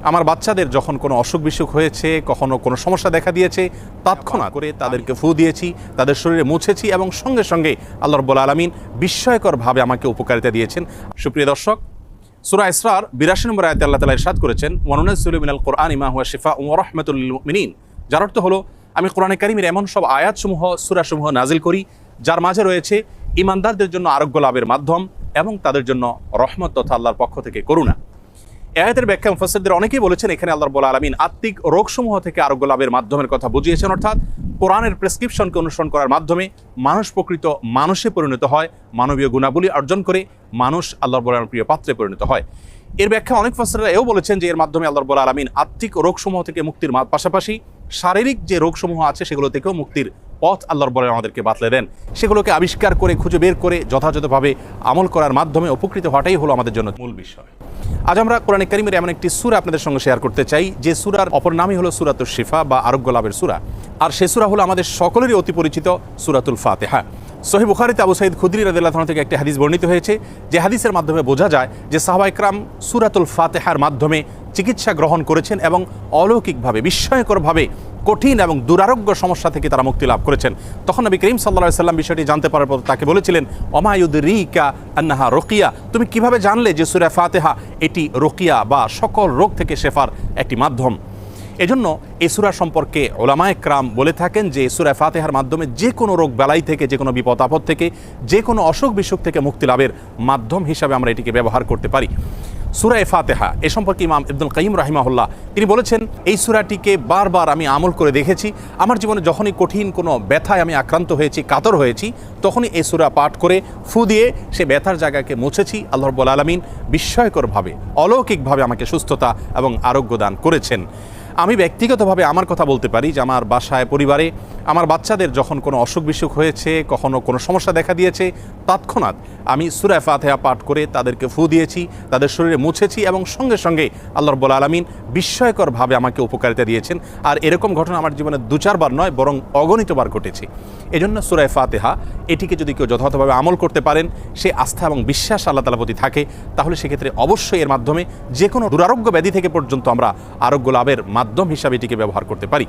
আমার বাচ্চাদের যখন কোনো অসুখ বিসুখ হয়েছে, কখনো কোনো সমস্যা দেখা দিয়েছে, তৎক্ষণাৎ করে তাদেরকে ফু দিয়েছি, তাদের শরীরে মুছেছি এবং সঙ্গে সঙ্গে আল্লাহ রাব্বুল আলামিন বিস্ময়করভাবে আমাকে উপকারিতা দিয়েছেন। সুপ্রিয় দর্শক, সূরা ইসরার ৮২ নম্বর আয়াতে আল্লাহ তাআলা ইরশাদ করেছেন, ওয়া নুনাজ্জিলু মিনাল কুরআনি মা হুয়া শিফাউন ওয়া রাহমাতুল লিল মুমিনিন। যার অর্থ হলো, আমি কোরআনে কারীমের এমন সব আয়াতসমূহ, সূরাসমূহ নাজিল করি যার মাঝে রয়েছে ঈমানদারদের জন্য আরোগ্য লাভের মাধ্যম এবং তাদের জন্য রহমত তথা আল্লাহর পক্ষ থেকে করুণা। এই আয়াতের ব্যাখ্যা মুফাসসিরদের অনেকেই বলেছেন, এখানে আল্লাহ রাব্বুল আলামিন আত্মিক রোগসমূহ থেকে আরোগ্য লাভের মাধ্যমের কথা বুঝিয়েছেন, অর্থাৎ কোরআনের প্রেসক্রিপশনকে অনুসরণ করার মাধ্যমে মানুষ প্রকৃত মানুষে পরিণত হয়, মানবীয় গুণাবলী অর্জন করে মানুষ আল্লাহ রাব্বুল আলামিনের প্রিয় পাত্রে পরিণত হয়। এর ব্যাখ্যা অনেক মুফাসসিররা এও বলেছেন যে এর মাধ্যমে আল্লাহ রাব্বুল আলামিন আত্মিক রোগসমূহ থেকে মুক্তির পাশাপাশি শারীরিক যে রোগসমূহ আছে সেগুলো থেকেও মুক্তির পথ আল্লাহ রাব্বুল আলামিন আমাদেরকে বাতলে দেন। সেগুলোকে আবিষ্কার করে খুঁজে বের করে যথাযথভাবে আমল করার মাধ্যমে উপকৃত হওয়াটাই হলো আমাদের জন্য মূল বিষয়। আজ আমরা কোরআনে কারীমের এমন একটি সূরা আপনাদের সঙ্গে শেয়ার করতে চাই যে সূরার অপর নামই হলো সূরাতুশ শিফা বা আরোগ্য লাভের সূরা। আর সেই সূরা হলো আমাদের সকলেরই অতি পরিচিত সূরাতুল ফাতিহা। সহিহ বুখারীতে আবু সাঈদ খুদরি রাদিয়াল্লাহু আনহু থেকে একটি হাদিস বর্ণিত হয়েছে, যে হাদিসের মাধ্যমে বোঝা যায় যে সাহাবায়ে কেরাম সূরাতুল ফাতিহার মাধ্যমে চিকিৎসা গ্রহণ করেছেন এবং অলৌকিকভাবে, বিস্ময়করভাবে কঠিন এবং দুরারোগ্য সমস্যা থেকে তারা মুক্তি লাভ করেছেন। তখন নবী করিম সাল্লাল্লাহু আলাইহি ওয়াসাল্লাম বিষয়টি জানতে পারার পর তাকে বলেছিলেন, ওমা ইউদরিকা আন্নাহা রুকিয়া, তুমি কিভাবে জানলে যে সূরা ফাতিহা এটি রুকিয়া বা সকল রোগ থেকে শেফার একটি মাধ্যম। এজন্য এই সূরা সম্পর্কে উলামায়ে কেরাম বলে থাকেন যে সূরা ফাতিহার মাধ্যমে যে কোনো রোগ বালাই থেকে, যে কোনো বিপদ আপদ থেকে, যে কোনো অসুখ বিসুখ থেকে মুক্তি লাভের মাধ্যম হিসাবে আমরা এটিকে ব্যবহার করতে পারি। সূরা ফাতিহা এ সম্পর্কে ইমাম ইবনুল কাইয়িম রাহিমাহুল্লাহ তিনি বলেছেন, এই সূরাটিকে বারবার আমি আমল করে দেখেছি। আমার জীবনে যখনই কঠিন কোনো ব্যথায় আমি আক্রান্ত হয়েছি, কাতর হয়েছি, তখনই এই সূরা পাঠ করে ফু দিয়ে সে ব্যথার জায়গাকে মুছেছি। আল্লাহ রাব্বুল আলামিন বিস্ময়করভাবে, অলৌকিকভাবে আমাকে সুস্থতা এবং আরোগ্য দান করেছেন। আমি ব্যক্তিগতভাবে আমার কথা বলতে পারি যে আমার বাসায়, পরিবারে আমার বাচ্চাদের যখন কোনো অসুখ বিসুখ হয়েছে, কখনো কোনো সমস্যা দেখা দিয়েছে, তৎক্ষণাৎ আমি সূরা ফাতিহা পাঠ করে তাদেরকে ফু দিয়েছি, তাদের শরীরে মুছেছি এবং সঙ্গে সঙ্গে আল্লাহ রাব্বুল আলামিন বিস্ময়করভাবে আমাকে উপকারিতা দিয়েছেন। আর এরকম ঘটনা আমার জীবনে ২-৪ বার নয়, বরং অগণিতবার ঘটেছে। এজন্য সূরা ফাতিহা এটিকে যদি কেউ যথাযথভাবে আমল করতে পারেন, সে আস্থা এবং বিশ্বাস আল্লাহ তাআলার প্রতি থাকে, তাহলে সেক্ষেত্রে অবশ্যই এর মাধ্যমে যে কোনো দুরারোগ্য ব্যাধি থেকে পর্যন্ত আমরা আরোগ্য লাভের মাধ্যম হিসাবে এটিকে ব্যবহার করতে পারি।